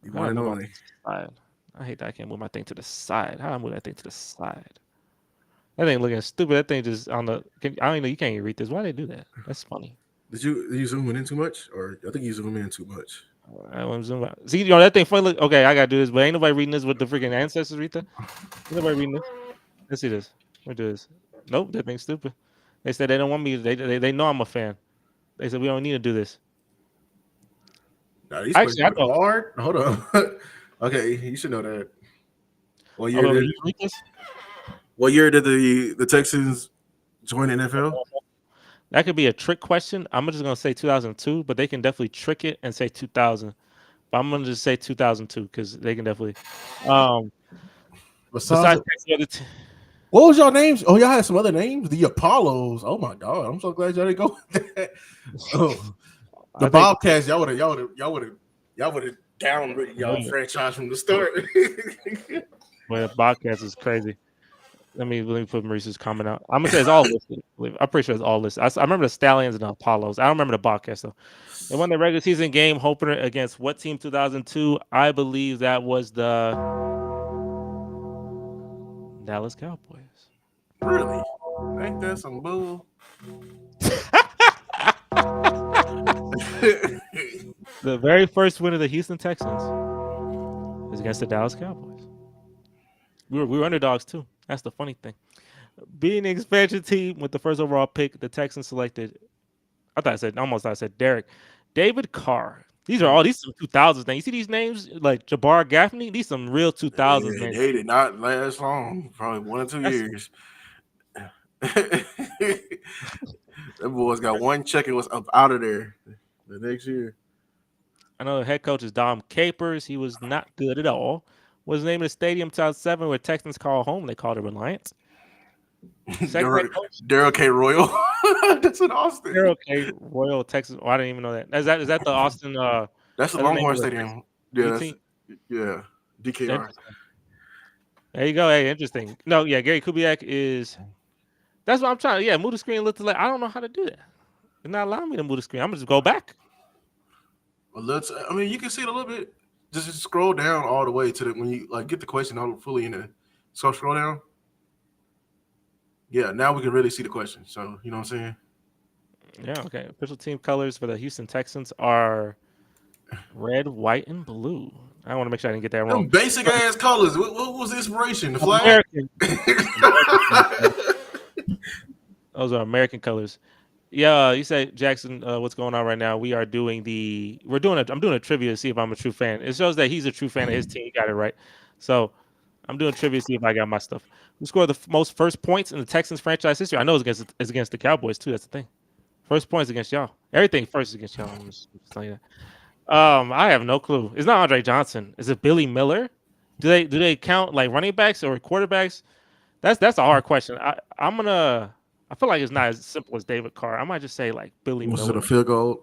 You want to know? I hate that I can't move my thing to the side. How do I move that thing to the side? That thing looking stupid. That thing just on the. I don't even know. You can't even read this. Why they do that? That's funny. Did you zoom in too much, or I think you zoom in too much? I want to zoom out. See, that thing funny. Look, okay, I gotta do this, but ain't nobody reading this with the freaking ancestors read that. Ain't nobody reading this. Let's see this. Let me do this. Nope, that thing's stupid. They said they don't want me. They know I'm a fan. They said we don't need to do this. Nah, these Actually, I know. hard. Hold on. Okay, you should know that. What year did the Texans join the NFL? That could be a trick question. I'm just gonna say 2002, but they can definitely trick it and say 2000. But I'm gonna just say 2002 because they can definitely. Besides what was y'all names? Oh, y'all had some other names. The Apollos. Oh my God, I'm so glad y'all didn't go with that. Oh, the Bobcats. Y'all would have downwritten y'all franchise from the start. Well, the Bobcats is crazy. Let me put Maurice's comment out. I'm gonna say it's all listed. I'm pretty sure it's all listed. I remember the Stallions and the Apollos. I don't remember the Bobcats though. They won the regular season game opener against what team? 2002. I believe that was the Dallas Cowboys. Really? Ain't that some bull? The very first win of the Houston Texans is against the Dallas Cowboys. We were underdogs too. That's the funny thing. Being the expansion team with the first overall pick, the Texans selected. I said Derek, David Carr. These are some 2000s names. You see these names like Jabbar Gaffney? These some real 2000s names. They did not last long. Probably 1 or 2 years. Them boys got one check and was up out of there the next year. I know the head coach is Dom Capers. He was not good at all. What's the name of the stadium 2007 where Texans call home? They called it Reliance. Daryl K. Royal. That's in Austin. Daryl K. Royal, Texas. Oh, I didn't even know that. Is that the Austin? That's the Longhorn Stadium. Yeah, DKR. There you go. Hey, interesting. No, yeah, Gary Kubiak is. That's what I'm trying. Yeah, move the screen. Look to I don't know how to do that. They're not allowing me to move the screen. I'm gonna just go back. Well, let's. I mean, you can see it a little bit. Just scroll down all the way to the when you like get the question all fully in there. So scroll down. Yeah, now we can really see the question. So you know what I'm saying. Yeah, okay. Official team colors for the Houston Texans are red, white, and blue. I want to make sure I didn't get that wrong. Them basic ass colors. What was the inspiration? The flag. American. Those are American colors. Yeah, you say Jackson. What's going on right now? I'm doing a trivia to see if I'm a true fan. It shows that he's a true fan of his team. He got it right. So I'm doing trivia to see if I got my stuff. Who scored the most first points in the Texans franchise history? I know it's against the Cowboys too. That's the thing. First points against y'all. Everything first is against y'all. I'm just telling you that. I have no clue. It's not Andre Johnson. Is it Billy Miller? Do they count like running backs or quarterbacks? That's a hard question. I feel like it's not as simple as David Carr. I might just say like Billy Was Miller. it a field goal?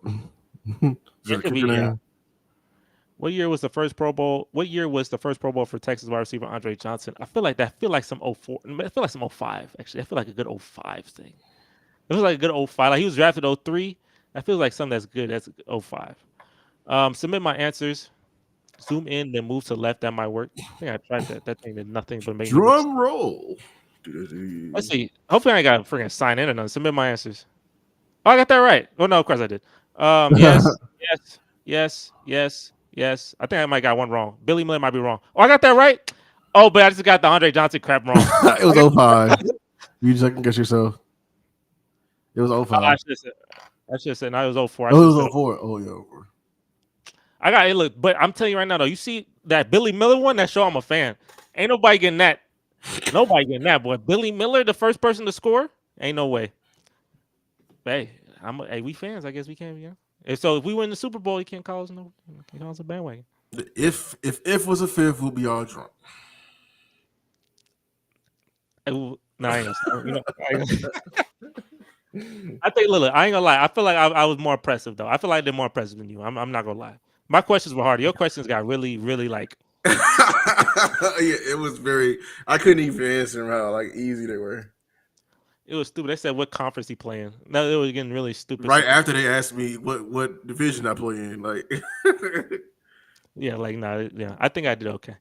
It could be, yeah. What year was the first Pro Bowl? What year was the first Pro Bowl for Texas wide receiver Andre Johnson? I feel like some 04. I feel like some 05, actually. I feel like a good 05 thing. It was like a good 05. Like he was drafted 03. That feels like something that's good. That's 05. Submit my answers. Zoom in, then move to left. That might work. I think I tried that. That thing did nothing but make me look. Drum roll. Let's see. Hopefully I ain't got to freaking sign in or nothing. Submit my answers. Oh, I got that right. Oh no, of course I did. Yes. I think I might got one wrong. Billy Miller might be wrong. Oh, I got that right. Oh, but I just got the Andre Johnson crap wrong. It was 05. You just guess yourself. It was 05. I should have said no, it was 04. It was 04. Oh yeah. I got it. Look, but I'm telling you right now though, you see that Billy Miller one? That show I'm a fan. Ain't nobody getting that. Nobody getting that, boy. Billy Miller, the first person to score? Ain't no way. Hey, we fans. I guess we can. Yeah. If we win the Super Bowl, you can't call us a bandwagon. If was a fifth, we'll be all drunk. No, I ain't gonna I think, look, I ain't gonna lie. I feel like I was more impressive though. I feel like they're more impressive than you. I'm not gonna lie. My questions were harder. Your questions got really, really like. Yeah, it was very. I couldn't even answer them how like easy they were. It was stupid. They said what conference he playing. No, it was getting really stupid. Right after they asked me what division I play in, like. Yeah, like nah, yeah. I think I did okay.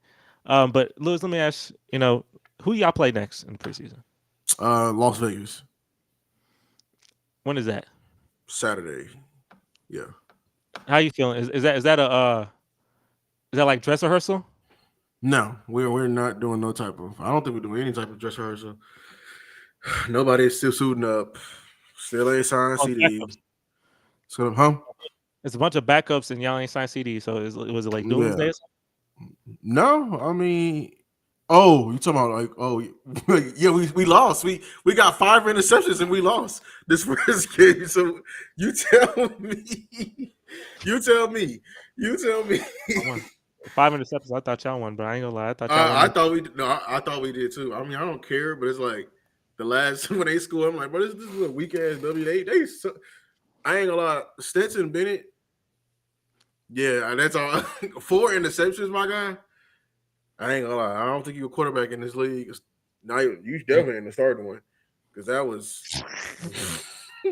But Lewis, let me ask. Who y'all play next in the preseason? Las Vegas. When is that? Saturday. Yeah. How you feeling? Is that like dress rehearsal? No, we're not doing no type of. I don't think we're doing any type of dress rehearsal. Nobody's still suiting up. Still ain't signed CD. So, It's a bunch of backups and y'all ain't signed CD. So was it like doomsday? Yeah. No, I mean, you talking about yeah, we lost. We got 5 interceptions and we lost this first game. So you tell me. 5 interceptions. I thought y'all won, but I ain't gonna lie. I thought y'all won. I thought we did too. I mean, I don't care, but it's like the last when they score, I'm like, bro, this is a weak ass W. I ain't gonna lie. Stetson Bennett. Yeah, that's all. 4 interceptions, my guy. I ain't gonna lie. I don't think you're a quarterback in this league. Now you definitely in the starting one because that was. I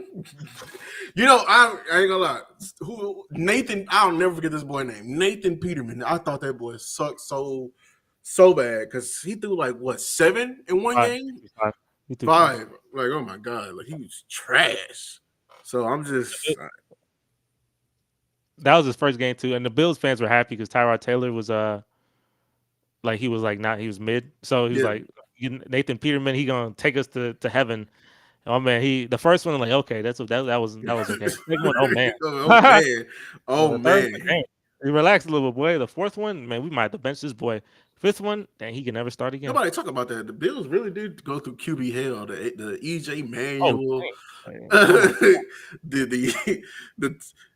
ain't gonna lie. Nathan? I'll never forget this boy name. Nathan Peterman. I thought that boy sucked so bad because he threw like 7 in one game. 5. Like, oh my god, like he was trash. So I'm just. That was his first game too, and the Bills fans were happy because Tyrod Taylor was he was mid, so he was like Nathan Peterman, he gonna take us to heaven. Oh man, the first one like okay, that was okay. Second one, oh man, oh man. Relax a little bit, boy. The fourth one, man, we might have to bench this boy. Fifth one, dang, he can never start again. Nobody talk about that. The Bills really did go through QB hell. The EJ Manuel, the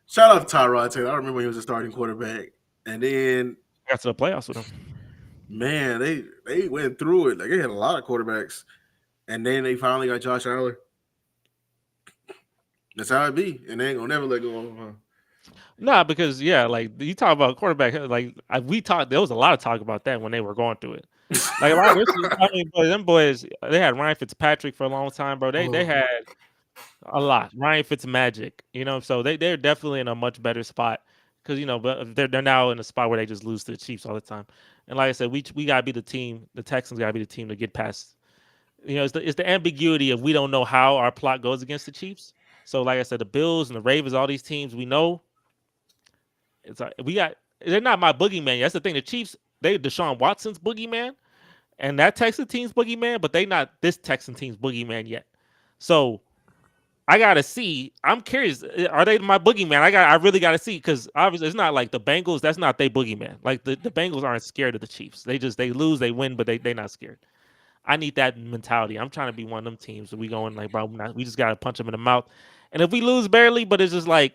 shout out to Tyrod Taylor. I remember when he was a starting quarterback, and then got to the playoffs with him. Man, they went through it. Like they had a lot of quarterbacks, and then they finally got Josh Allen. That's how it be, and they ain't gonna never let go of him. Nah, because like you talk about quarterback, like there was a lot of talk about that when they were going through it. Like them boys, they had Ryan Fitzpatrick for a long time, bro. They had a lot. Ryan Fitzmagic, so they're definitely in a much better spot because but they're now in a spot where they just lose to the Chiefs all the time. And like I said, we gotta be the team. The Texans gotta be the team to get past. It's the ambiguity of we don't know how our plot goes against the Chiefs. So like I said, the Bills and the Ravens, all these teams we know. It's like they're not my boogeyman. That's the thing. The Chiefs, they Deshaun Watson's boogeyman, and that Texas team's boogeyman, but they not this Texan team's boogeyman yet. So I gotta see. I'm curious. Are they my boogeyman? I really gotta see because obviously it's not like the Bengals. That's not their boogeyman. Like the Bengals aren't scared of the Chiefs. They lose, they win, but they not scared. I need that mentality. I'm trying to be one of them teams that we going like, bro, we just gotta punch them in the mouth. And if we lose barely, but it's just like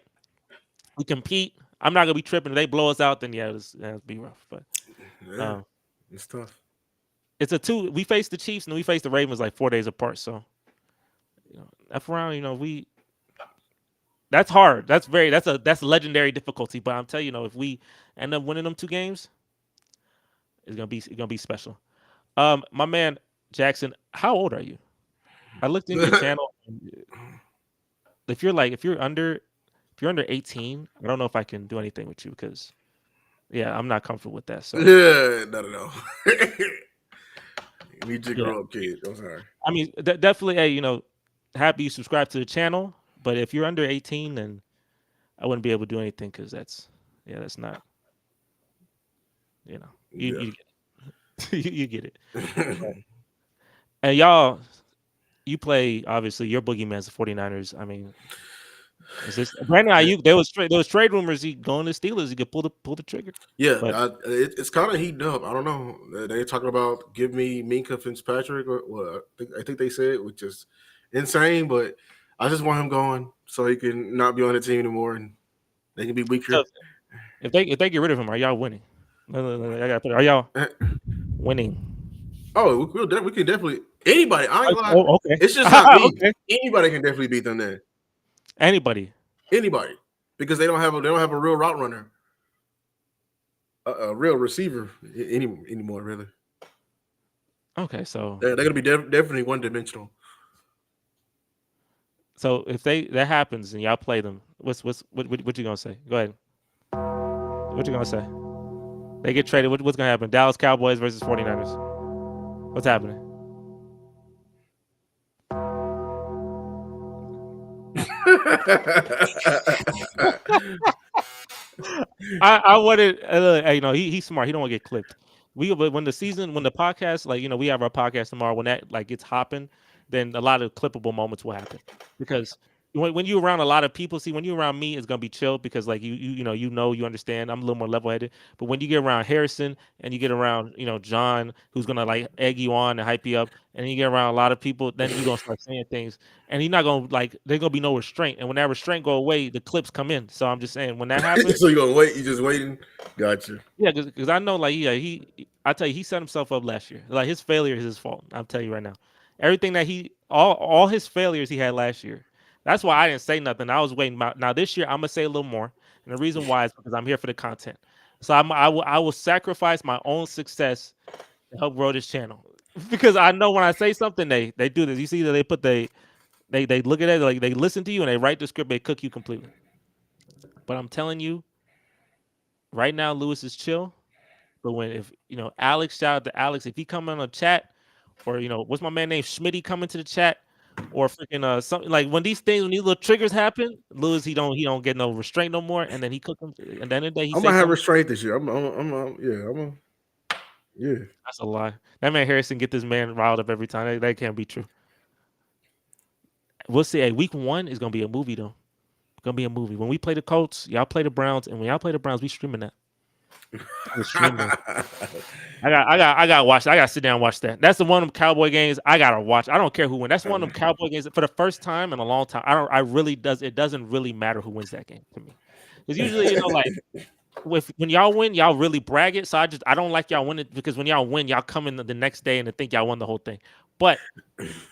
we compete, I'm not gonna be tripping. If they blow us out, then yeah, it'll be rough. But it's tough. It's a two. We face the Chiefs and we face the Ravens like 4 days apart. So F around, that's hard. That's legendary difficulty. But I'm telling you, if we end up winning them 2 games, it's gonna be special. My man Jackson, how old are you? I looked in your channel. If you're under 18, I don't know if I can do anything with you because I'm not comfortable with that. So not at all. You need to grow up, kid. I'm sorry. I mean, definitely, hey, happy you subscribe to the channel. But if you're under 18, then I wouldn't be able to do anything because that's not, you get it. You get it. And y'all, you play, obviously, your boogeyman's the 49ers. I mean, is this Brandon Ayuk? There was trade rumors he going to Steelers. He could pull the trigger. Yeah, but it's kind of heating up. I don't know. They're talking about give me Minka Fitzpatrick, or what I think they said, which is insane. But I just want him going so he can not be on the team anymore and they can be weaker. So if they get rid of him, are y'all winning? Are y'all winning? Oh, we can definitely anybody. I ain't lying. Oh, okay. It's just not me. Okay. Anybody can definitely beat them there. Anybody, because they don't have a real route runner, a real receiver anymore. Really. Okay, so they're gonna be definitely one dimensional. So if that happens and y'all play them, what you gonna say? Go ahead. What you gonna say? They get traded. What's gonna happen? Dallas Cowboys versus 49ers. What's happening? I wanted, he's smart. He don't want to get clipped. When the podcast, we have our podcast tomorrow. When that gets hopping, then a lot of clippable moments will happen because when you're around a lot of people, when you're around me, it's gonna be chill because you understand. I'm a little more level headed. But when you get around Harrison and you get around John, who's gonna egg you on and hype you up, and you get around a lot of people, then you're gonna start saying things, and you're not gonna there's gonna be no restraint. And when that restraint go away, the clips come in. So I'm just saying when that happens. So you're gonna wait? You just waiting? Gotcha. Yeah, because I know I tell you, he set himself up last year. His failure is his fault. I'll tell you right now. Everything that all his failures he had last year. That's why I didn't say nothing. I was waiting. Now this year I'm gonna say a little more, and the reason why is because I'm here for the content. So I will sacrifice my own success to help grow this channel because I know when I say something they do this. You see that they look at it they listen to you and they write the script. They cook you completely. But I'm telling you, right now Lewis is chill. But if Alex, shout out to Alex, if he come on a chat, or what's my man named Schmitty coming to the chat, or freaking something when these little triggers happen, Lewis he don't get no restraint no more, and then he cook them. And then the day I'm gonna have restraint this year. Yeah. That's a lie. That man Harrison get this man riled up every time. That can't be true. We'll see. Hey, week 1 is gonna be a movie though. It's gonna be a movie. When we play the Colts, y'all play the Browns, and when y'all play the Browns, we streaming that. I got watch. I got to sit down and watch that. That's the one of them Cowboy games I gotta watch. I don't care who wins. That's one of them Cowboy games for the first time in a long time. It doesn't really matter who wins that game to me. Because usually when y'all win, y'all really brag it. So I don't like y'all winning because when y'all win, y'all come in the next day and think y'all won the whole thing. But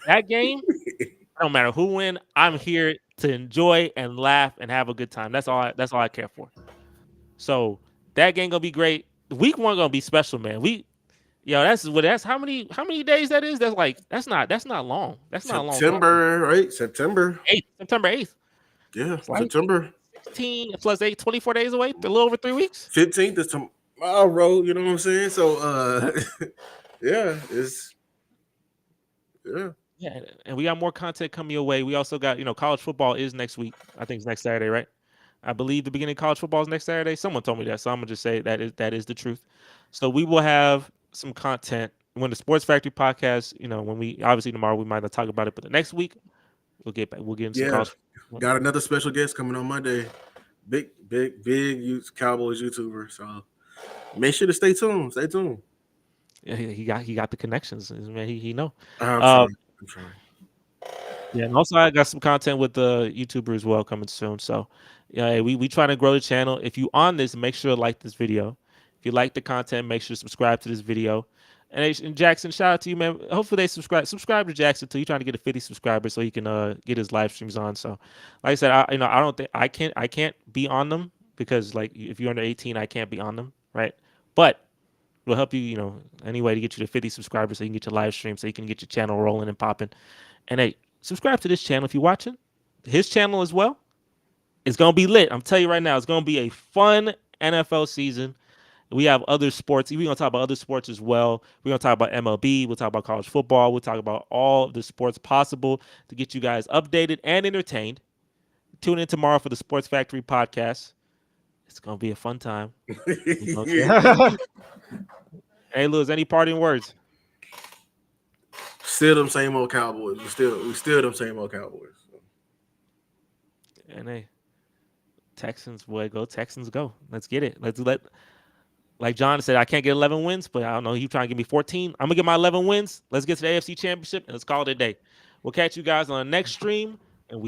that game, it don't matter who win. I'm here to enjoy and laugh and have a good time. That's all I care for. So that game gonna be great. Week 1 gonna be special, man. That's how many days that is? That's not long. That's not long. September, right? September 8th. September 8th. Yeah, September. 15 plus 8, 24 days away, a little over 3 weeks. 15th is tomorrow. You know what I'm saying? So, yeah, it's yeah. Yeah, and we got more content coming your way. We also got, college football is next week. I think it's next Saturday, right? I believe the beginning of college football is next Saturday. Someone told me that, so I'm gonna just say that is the truth. So we will have some content when the Sports Factory podcast. When we obviously tomorrow we might not talk about it, but the next week we'll get back. We'll get into Yeah. college. Got another special guest coming on Monday. Big Cowboys YouTuber. So make sure to stay tuned. Stay tuned. Yeah, he got the connections, man. He know. I'm trying. Yeah, and also I got some content with the YouTuber as well coming soon. So, yeah, we trying to grow the channel. If you on this, make sure to like this video. If you like the content, make sure to subscribe to this video. And Jackson, shout out to you, man. Hopefully they subscribe to Jackson too. He's trying to get to 50 subscribers so he can get his live streams on. So, like I said, I don't think I can't be on them because like if you're under 18, I can't be on them, right? But we'll help you, anyway to get you to 50 subscribers so you can get your live stream so you can get your channel rolling and popping. And hey, subscribe to this channel if you're watching. His channel as well. It's gonna be lit. I'm telling you right now, it's gonna be a fun NFL season. We have other sports. We're gonna talk about other sports as well. We're gonna talk about MLB. We'll talk about college football. We'll talk about all the sports possible to get you guys updated and entertained. Tune in tomorrow for the Sports Factory podcast. It's gonna be a fun time. Hey, Lewis, any parting words? Still them same old Cowboys. We still them same old Cowboys. And hey, Texans, boy, go Texans, go. Let's get it. Like John said, I can't get 11 wins, but I don't know. You trying to give me 14? I'm gonna get my 11 wins. Let's get to the AFC Championship and let's call it a day. We'll catch you guys on the next stream, and we